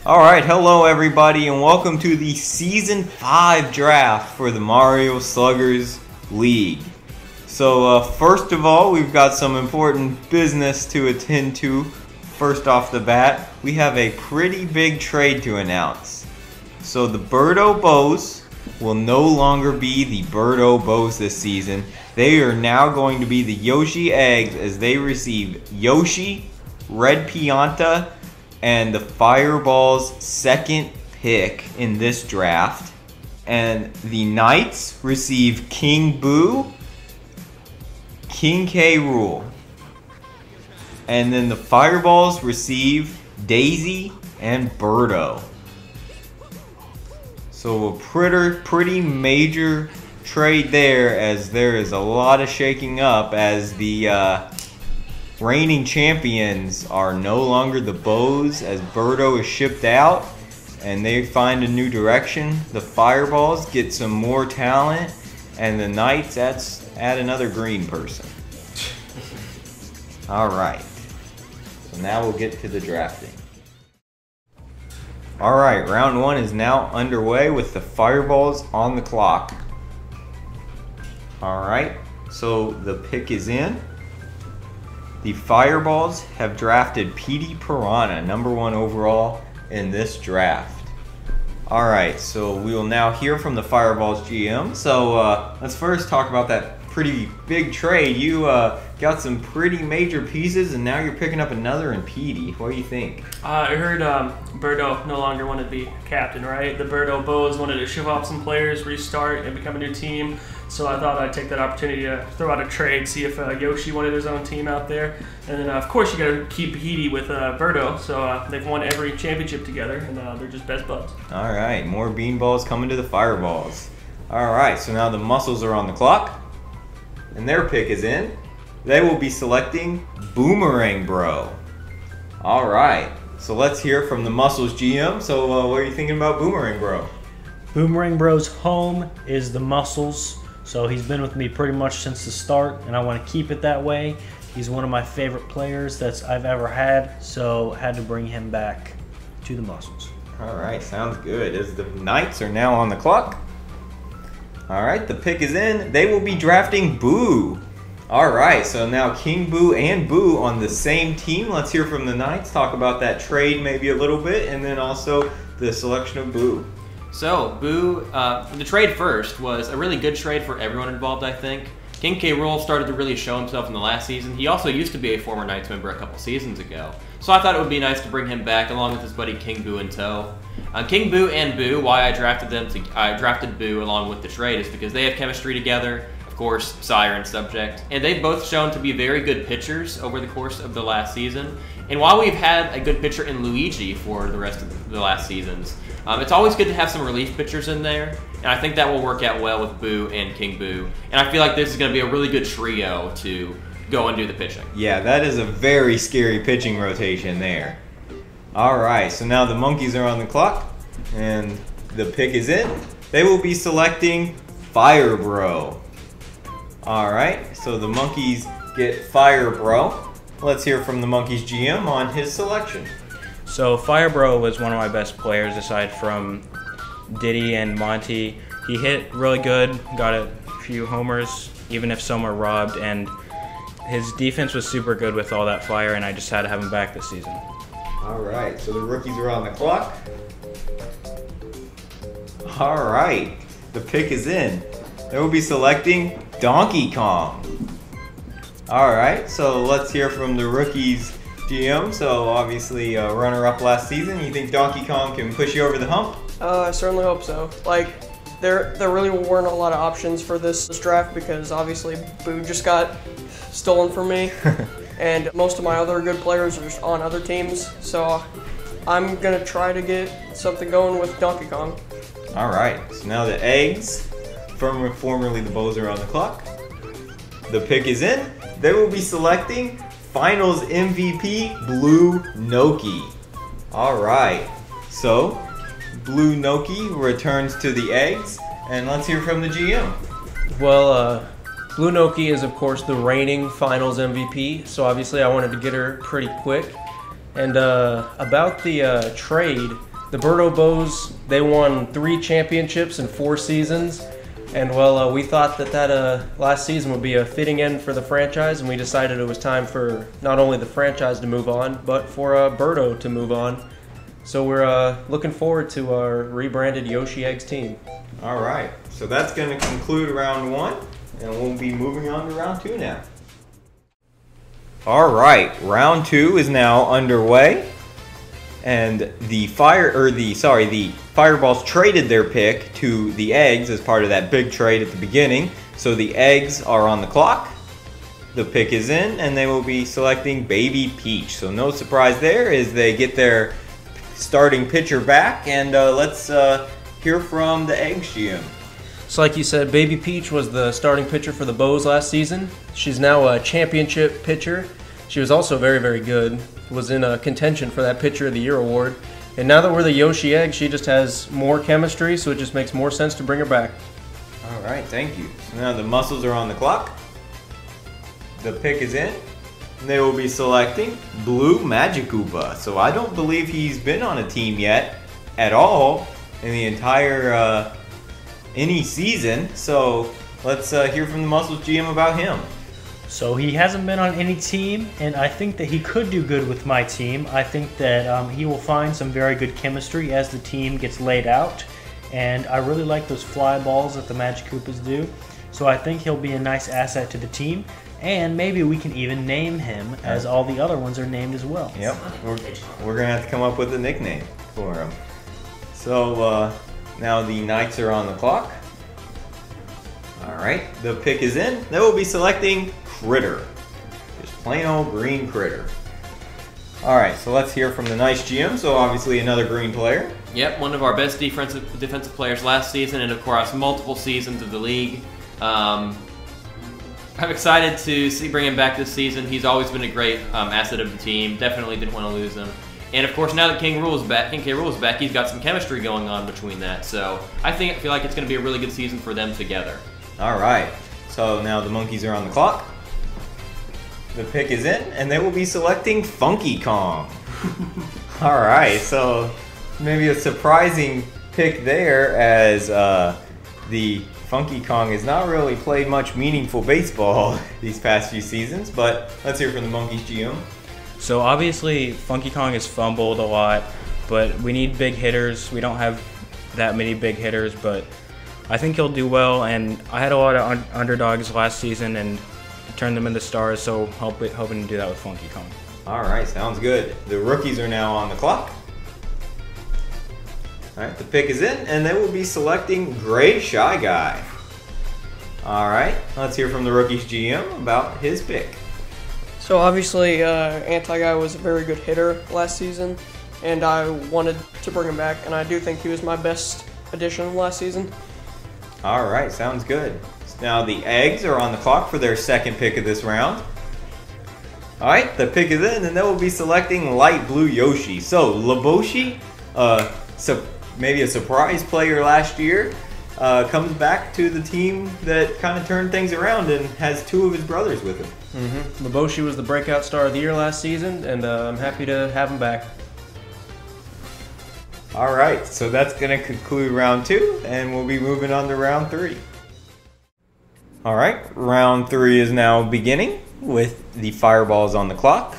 Alright, hello everybody and welcome to the Season 5 draft for the Mario Sluggers League. So first of all, we've got some important business to attend to. First off the bat, we have a pretty big trade to announce. So the Birdo Bows will no longer be the Birdo Bows this season. They are now going to be the Yoshi Eggs as they receive Yoshi, Red Pianta, and the Fireball's second pick in this draft. And the Knights receive King Boo, King K. Rool. And then the Fireballs receive Daisy and Birdo. So a pretty major trade there, as there is a lot of shaking up as the reigning champions are no longer the Bows as Birdo is shipped out and they find a new direction. The Fireballs get some more talent and the Knights add another green person. Alright, so now we'll get to the drafting. Alright, round 1 is now underway with the Fireballs on the clock. Alright, so the pick is in. The Fireballs have drafted Petey Piranha, number 1 overall in this draft. Alright, so we will now hear from the Fireballs GM. So let's first talk about that pretty big trade. You got some pretty major pieces and now you're picking up another in Petey. What do you think? I heard Birdo no longer wanted to be captain, right? The Birdo Bows wanted to ship off some players, restart, and become a new team. So I thought I'd take that opportunity to throw out a trade, see if Yoshi wanted his own team out there. And then, of course, you got to keep Petey with Birdo. So they've won every championship together, and they're just best buds. All right, more beanballs coming to the Fireballs. All right, so now the Muscles are on the clock, and their pick is in. They will be selecting Boomerang Bro. All right, so let's hear from the Muscles GM. So what are you thinking about Boomerang Bro? Boomerang Bro's home is the Muscles. So he's been with me pretty much since the start, and I want to keep it that way. He's one of my favorite players that I've ever had, so had to bring him back to the Muscles. All right, sounds good. As the Knights are now on the clock. All right, the pick is in. They will be drafting Boo. All right, so now King Boo and Boo on the same team. Let's hear from the Knights, talk about that trade maybe a little bit, and then also the selection of Boo. So, Boo, the trade first was a really good trade for everyone involved, I think. King K. Rool started to really show himself in the last season. He also used to be a former Knights member a couple seasons ago. So I thought it would be nice to bring him back along with his buddy King Boo in tow. King Boo and Boo, why I drafted Boo along with the trade is because they have chemistry together. Of course, sire and subject. And they've both shown to be very good pitchers over the course of the last season. And while we've had a good pitcher in Luigi for the rest of the last seasons, it's always good to have some relief pitchers in there, and I think that will work out well with Boo and King Boo. And I feel like this is going to be a really good trio to go and do the pitching. Yeah, that is a very scary pitching rotation there. All right, so now the Monkeys are on the clock, and the pick is in. They will be selecting Fire Bro. All right, so the Monkeys get Fire Bro. Let's hear from the Monkeys GM on his selection. So Firebro was one of my best players aside from Diddy and Monty. He hit really good, got a few homers, even if some were robbed, and his defense was super good with all that fire, and I just had to have him back this season. All right, so the rookies are on the clock. All right, the pick is in. They will be selecting Donkey Kong. All right, so let's hear from the rookies GM. So obviously runner-up last season. You think Donkey Kong can push you over the hump? I certainly hope so. Like, there really weren't a lot of options for this draft because obviously Boo just got stolen from me, and most of my other good players are on other teams. So I'm gonna try to get something going with Donkey Kong. All right. So now the Eggs, formerly the Bows, are on the clock. The pick is in. They will be selecting Finals MVP Blue Noki. All right, so Blue Noki returns to the Eggs, and let's hear from the GM. Well, Blue Noki is, of course, the reigning Finals MVP, so obviously I wanted to get her pretty quick. And about the trade, The Birdo Bows, they won 3 championships in 4 seasons. And well, we thought that last season would be a fitting end for the franchise, and we decided it was time for not only the franchise to move on, but for Birdo to move on. So we're looking forward to our rebranded Yoshi Eggs team. All right, so that's going to conclude round 1, and we'll be moving on to round 2 now. All right, round 2 is now underway, and the Fireballs traded their pick to the Eggs as part of that big trade at the beginning. So the Eggs are on the clock. The pick is in, and they will be selecting Baby Peach. So no surprise there as they get their starting pitcher back, and let's hear from the Eggs GM. So like you said, Baby Peach was the starting pitcher for the Bows last season. She's now a championship pitcher. She was also very, very good. Was in a contention for that Pitcher of the Year award. And now that we're the Yoshi Egg, she just has more chemistry, so it just makes more sense to bring her back. All right, thank you. So now the Muscles are on the clock. The pick is in. And they will be selecting Blue Magikoopa. So I don't believe he's been on a team yet at all in the entire any season. So let's hear from the Muscles GM about him. So he hasn't been on any team, and I think that he could do good with my team. I think that he will find some very good chemistry as the team gets laid out, and I really like those fly balls that the Magikoopas do. So I think he'll be a nice asset to the team, and maybe we can even name him as all the other ones are named as well. Yep, we're going to have to come up with a nickname for him. So now the Knights are on the clock. All right, the pick is in. They will be selecting Critter. Just plain old green Critter. All right, so let's hear from the Knights GM. So obviously another green player. Yep, one of our best defensive players last season and across multiple seasons of the league. I'm excited to bring him back this season. He's always been a great asset of the team. Definitely didn't want to lose him. And of course, now that King K. Rool is back, he's got some chemistry going on between that. So I feel like it's going to be a really good season for them together. All right, so now the Monkeys are on the clock. The pick is in, and they will be selecting Funky Kong. All right, so maybe a surprising pick there, as the Funky Kong has not really played much meaningful baseball these past few seasons, but let's hear from the Monkeys GM. So obviously Funky Kong has fumbled a lot, but we need big hitters. We don't have that many big hitters, but I think he'll do well, and I had a lot of underdogs last season and turned them into stars, so hoping to do that with Funky Kong. All right, sounds good. The rookies are now on the clock. All right, the pick is in, and they will be selecting Gray Shy Guy. All right, let's hear from the rookies GM about his pick. So obviously, Anti-Guy was a very good hitter last season, and I wanted to bring him back, and I do think he was my best addition last season. All right, sounds good. Now the Eggs are on the clock for their second pick of this round. All right, the pick is in, and they will be selecting Light Blue Yoshi. So Laboshi, maybe a surprise player last year, comes back to the team that kind of turned things around and has 2 of his brothers with him. Laboshi was the breakout star of the year last season, and I'm happy to have him back. All right, so that's going to conclude round 2, and we'll be moving on to round 3. All right, round 3 is now beginning with the Fireballs on the clock.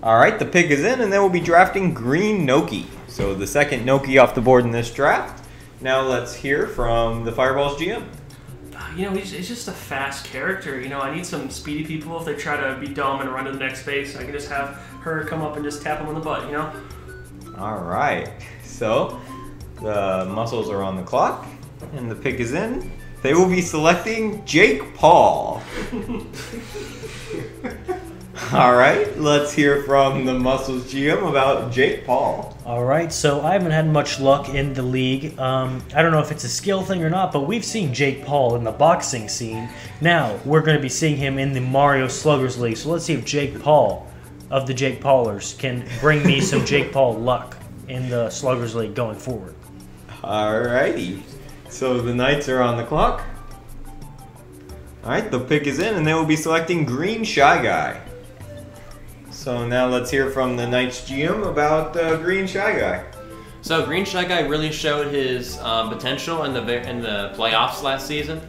All right, the pick is in, and they will be drafting Green Noki. So the second Noki off the board in this draft. Now let's hear from the Fireballs GM. You know, he's just a fast character. You know, I need some speedy people if they try to be dumb and run to the next base. I can just have her come up and just tap him on the butt, you know? All right, so the Muscles are on the clock, and the pick is in. They will be selecting Jake Paul. All right, let's hear from the Muscles GM about Jake Paul. All right, so I haven't had much luck in the league. I don't know if it's a skill thing or not, but we've seen Jake Paul in the boxing scene. Now, we're going to be seeing him in the Mario Sluggers League, so let's see if Jake Paul of the Jake Paulers can bring me some Jake Paul luck in the Sluggers League going forward. All righty, so the Knights are on the clock. All right, the pick is in, and they will be selecting Green Shy Guy. So now let's hear from the Knights GM about Green Shy Guy. So Green Shy Guy really showed his potential in the playoffs last season.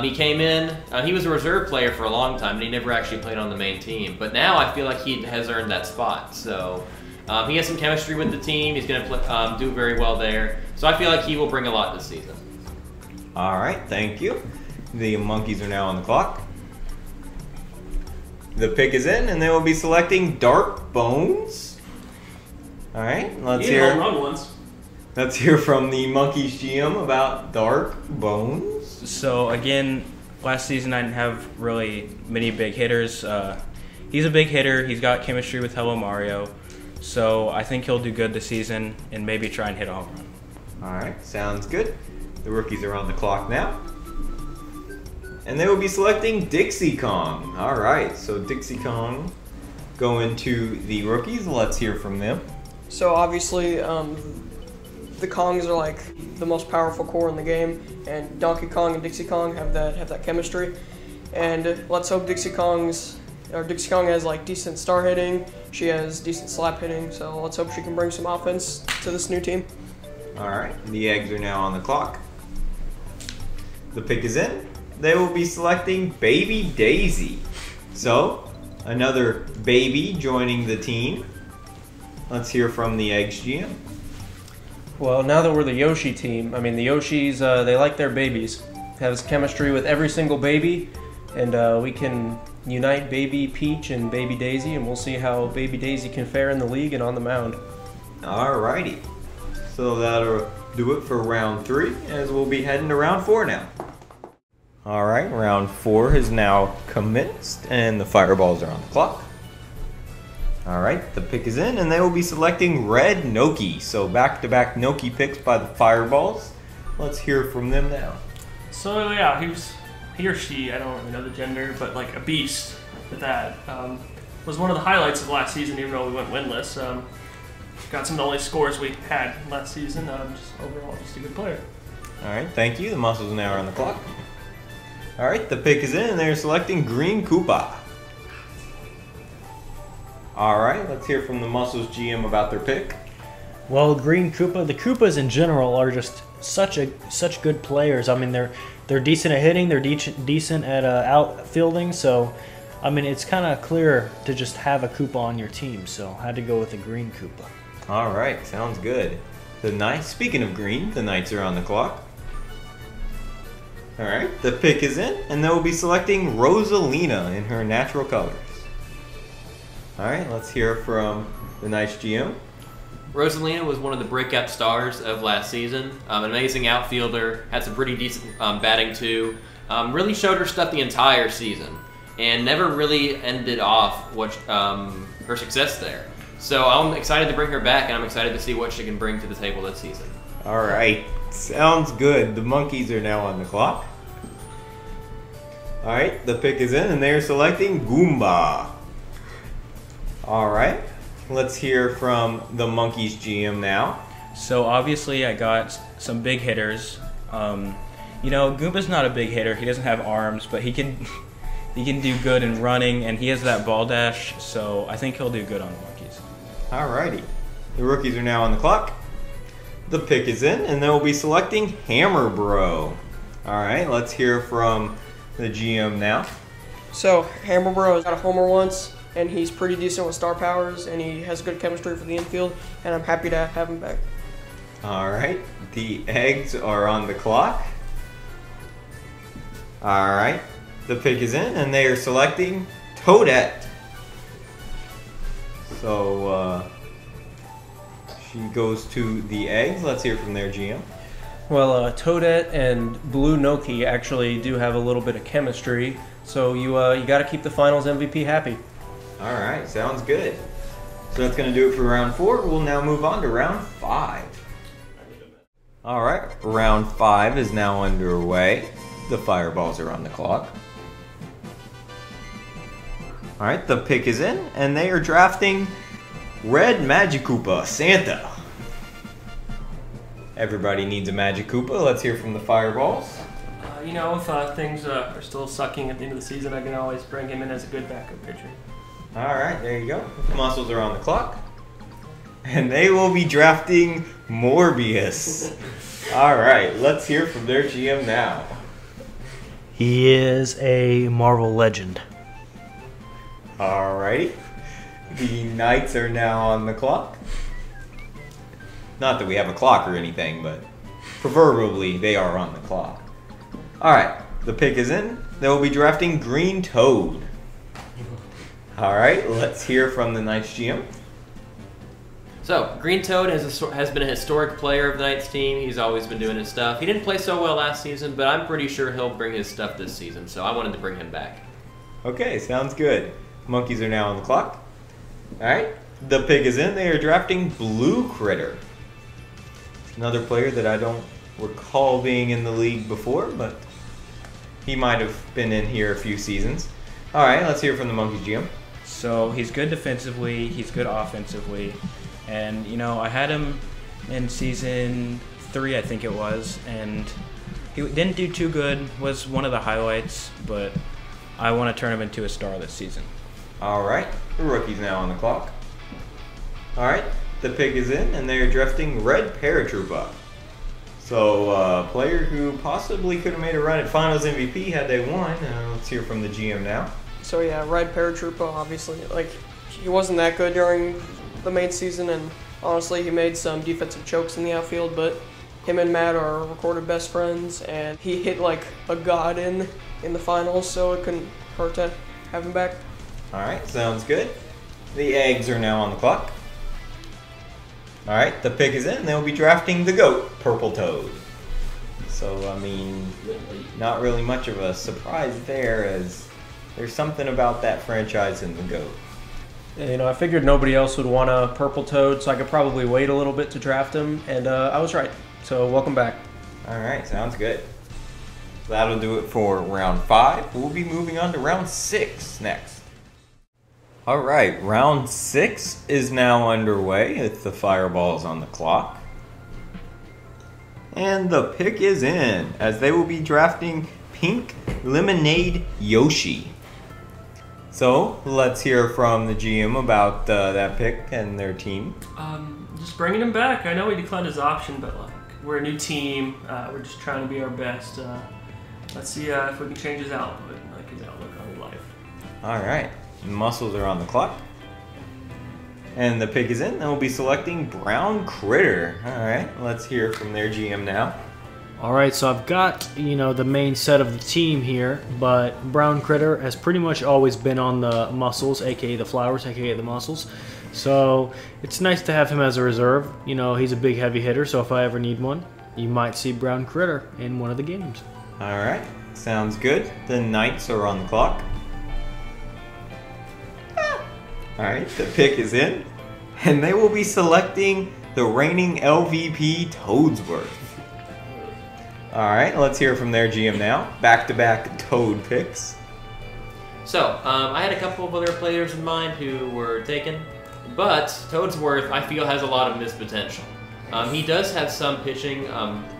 He came in, he was a reserve player for a long time, and he never actually played on the main team. But now I feel like he has earned that spot. So he has some chemistry with the team. He's going to do very well there. So I feel like he will bring a lot this season. All right, thank you. The Monkeys are now on the clock. The pick is in, and they will be selecting Dark Bones. All right, let's You hit home run once. Let's hear from the Monkeys GM about Dark Bones. So again, last season I didn't have really many big hitters. He's a big hitter. He's got chemistry with Hello Mario. So I think he'll do good this season and maybe try and hit a home run. All right, sounds good. The rookies are on the clock now. And they will be selecting Dixie Kong. All right, so Dixie Kong going to the rookies. Let's hear from them. So obviously, the Kongs are like the most powerful core in the game, and Donkey Kong and Dixie Kong have that chemistry. And let's hope Dixie Kong has like decent star hitting. She has decent slap hitting. So let's hope she can bring some offense to this new team. All right, the eggs are now on the clock. The pick is in. They will be selecting Baby Daisy. So, another baby joining the team. Let's hear from the Eggs GM. Well, now that we're the Yoshi team, I mean, the Yoshis, they like their babies. Has chemistry with every single baby, and we can unite Baby Peach and Baby Daisy, and we'll see how Baby Daisy can fare in the league and on the mound. Alrighty. So that'll do it for round 3, as we'll be heading to round 4 now. Alright, round 4 has now commenced, and the Fireballs are on the clock. Alright, the pick is in, and they will be selecting Red Noki. So back-to-back Noki picks by the Fireballs. Let's hear from them now. So yeah, he or she, I don't really know the gender, but like a beast at that. Was one of the highlights of last season, even though we went winless. Got some of the only scores we had last season. Just overall, just a good player. Alright, thank you. The Muscles now are on the clock. Alright, the pick is in, and they're selecting Green Koopa. Alright, let's hear from the Muscles GM about their pick. Well, Green Koopa, the Koopas in general are just such good players. I mean, they're decent at hitting, they're decent at outfielding. So, I mean, it's kind of clear to just have a Koopa on your team. So, I had to go with a Green Koopa. Alright, sounds good. The Knights, speaking of green, the Knights are on the clock. Alright, the pick is in, and they will be selecting Rosalina in her natural colors. Alright, let's hear from the Knights GM. Rosalina was one of the breakout stars of last season. An amazing outfielder, had some pretty decent batting too. Really showed her stuff the entire season, and never really ended off her success there. So I'm excited to bring her back, and I'm excited to see what she can bring to the table this season. Alright, sounds good. The Monkeys are now on the clock. Alright, the pick is in, and they are selecting Goomba. Alright, let's hear from the Monkeys GM now. So obviously I got some big hitters. You know, Goomba's not a big hitter. He doesn't have arms, but he can do good in running, and he has that ball dash, so I think he'll do good on the Monkeys. Alrighty, the rookies are now on the clock. The pick is in, and they will be selecting Hammer Bro. Alright, let's hear from the GM now. So Hammer Bro has got a homer once, and he's pretty decent with star powers, and he has good chemistry for the infield, and I'm happy to have him back. Alright, the eggs are on the clock. Alright, the pick is in, and they are selecting Toadette. So, she goes to the eggs. Let's hear from their GM. Well, Toadette and Blue Noki actually do have a little bit of chemistry, so you got to keep the Finals MVP happy. Alright, sounds good. So that's going to do it for round 4. We'll now move on to round 5. Alright, round 5 is now underway. The Fireballs are on the clock. Alright, the pick is in, and they are drafting Red Magikoopa, Santa. Everybody needs a Magikoopa. Let's hear from the Fireballs. You know, if things are still sucking at the end of the season, I can always bring him in as a good backup pitcher. All right, there you go. Muscles are on the clock. And they will be drafting Morbius. All right, let's hear from their GM now. He is a Marvel legend. All right. The Knights are now on the clock. Not that we have a clock or anything, but proverbially they are on the clock. All right, the pick is in. They will be drafting Green Toad. All right, let's hear from the Knights GM. So, Green Toad has been a historic player of the Knights team. He's always been doing his stuff. He didn't play so well last season, but I'm pretty sure he'll bring his stuff this season, so I wanted to bring him back. Okay, sounds good. Monkeys are now on the clock. All right, the pick is in. They are drafting Blue Critter. Another player that I don't recall being in the league before, but he might have been in here a few seasons. All right, let's hear from the Monkeys GM. So he's good defensively, he's good offensively, and you know I had him in season 3, I think it was, and he didn't do too good. Was one of the highlights, but I want to turn him into a star this season. All right, the rookie's now on the clock. All right, the pick is in, and they are drafting Red Paratroopa. So a player who possibly could have made a run at Finals MVP had they won. Let's hear from the GM now. So yeah, Red Paratroopa, obviously, like, he wasn't that good during the main season, and honestly, he made some defensive chokes in the outfield, but him and Matt are recorded best friends, and he hit like a god in the finals, so it couldn't hurt to have him back. All right, sounds good. The eggs are now on the clock. All right, the pick is in. They'll be drafting the GOAT, Purple Toad. So, I mean, not really much of a surprise there, as there's something about that franchise in the GOAT. You know, I figured nobody else would want a Purple Toad, so I could probably wait a little bit to draft him, and I was right. So, welcome back. All right, sounds good. That'll do it for round 5. We'll be moving on to round 6 next. All right, round 6 is now underway with the fireballs on the clock. And the pick is in, as they will be drafting Pink Lemonade Yoshi. So, let's hear from the GM about that pick and their team. Just bringing him back. I know he declined his option, but like, we're a new team. We're just trying to be our best. Let's see if we can change his output, like his outlook on life. All right, the muscles are on the clock. And the pick is in, and we'll be selecting Brown Critter. All right, let's hear from their GM now. All right, so I've got, you know, the main set of the team here, but Brown Critter has pretty much always been on the muscles, aka the flowers, aka the muscles. So it's nice to have him as a reserve. You know, he's a big heavy hitter, so if I ever need one, you might see Brown Critter in one of the games. All right, sounds good. The Knights are on the clock. All right, the pick is in, and they will be selecting the reigning LVP Toadsworth. All right, let's hear from their GM now. Back-to-back Toad picks. So, I had a couple of other players in mind who were taken, but Toadsworth, I feel, has a lot of missed potential. He does have some pitching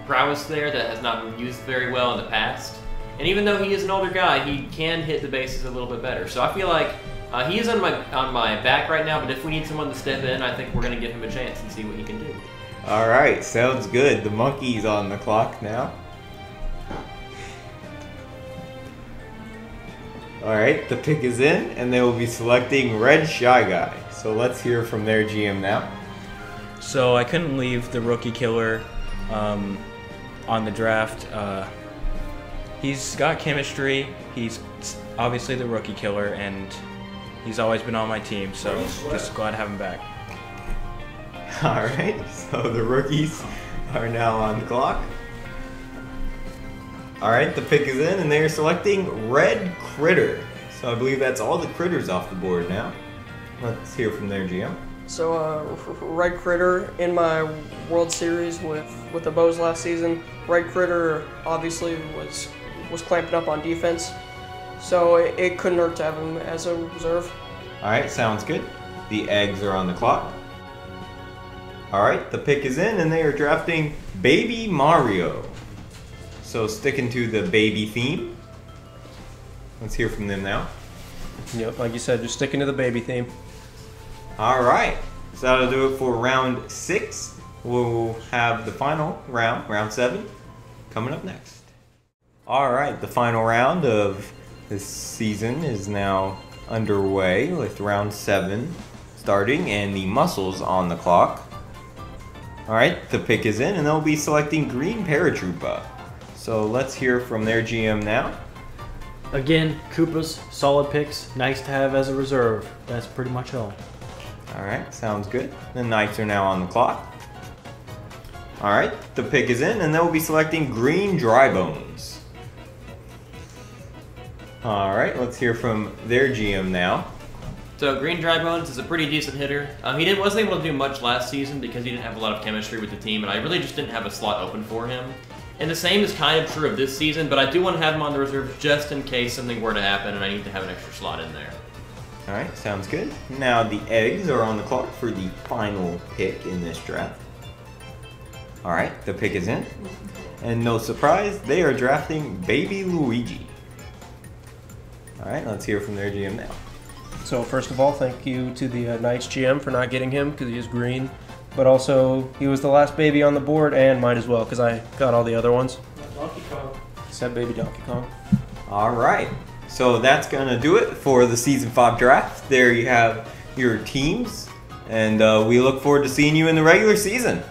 prowess there that has not been used very well in the past. And even though he is an older guy, he can hit the bases a little bit better. So I feel like he is on my back right now, but if we need someone to step in, I think we're going to give him a chance and see what he can do. All right, sounds good. The Monkey's on the clock now. All right, the pick is in, and they will be selecting Red Shy Guy. So let's hear from their GM now. So I couldn't leave the rookie killer on the draft. He's got chemistry. He's obviously the rookie killer, and he's always been on my team, so just glad to have him back. All right, so the rookies are now on the clock. All right, the pick is in, and they are selecting Red Critter. So I believe that's all the critters off the board now. Let's hear from their GM. So Red Critter in my World Series with the Bows last season. Red Critter obviously was clamping up on defense, so it couldn't hurt to have him as a reserve. All right, sounds good. The eggs are on the clock. All right, the pick is in, and they are drafting Baby Mario. So sticking to the baby theme. Let's hear from them now. Yep, like you said, just sticking to the baby theme. All right, so that'll do it for round 6. We'll have the final round, round 7, coming up next. All right, the final round of this season is now underway with round 7 starting and the muscles on the clock. All right, the pick is in and they'll be selecting Green Paratroopa. So let's hear from their GM now. Again, Koopas, solid picks, nice to have as a reserve. That's pretty much all. All right, sounds good. The Knights are now on the clock. All right, the pick is in and they'll be selecting Green Drybones. All right, let's hear from their GM now. So Green Drybones is a pretty decent hitter. He wasn't able to do much last season because he didn't have a lot of chemistry with the team, and I really just didn't have a slot open for him. And the same is kind of true of this season, but I do want to have him on the reserve just in case something were to happen and I need to have an extra slot in there. All right, sounds good. Now the Eggs are on the clock for the final pick in this draft. All right, the pick is in. And no surprise, they are drafting Baby Luigi. All right, let's hear from their GM now. So first of all, thank you to the Knights GM for not getting him because he is green. But also, he was the last baby on the board and might as well because I got all the other ones. Donkey Kong. Except Baby Donkey Kong. All right, so that's going to do it for the Season 5 draft. There you have your teams, and we look forward to seeing you in the regular season.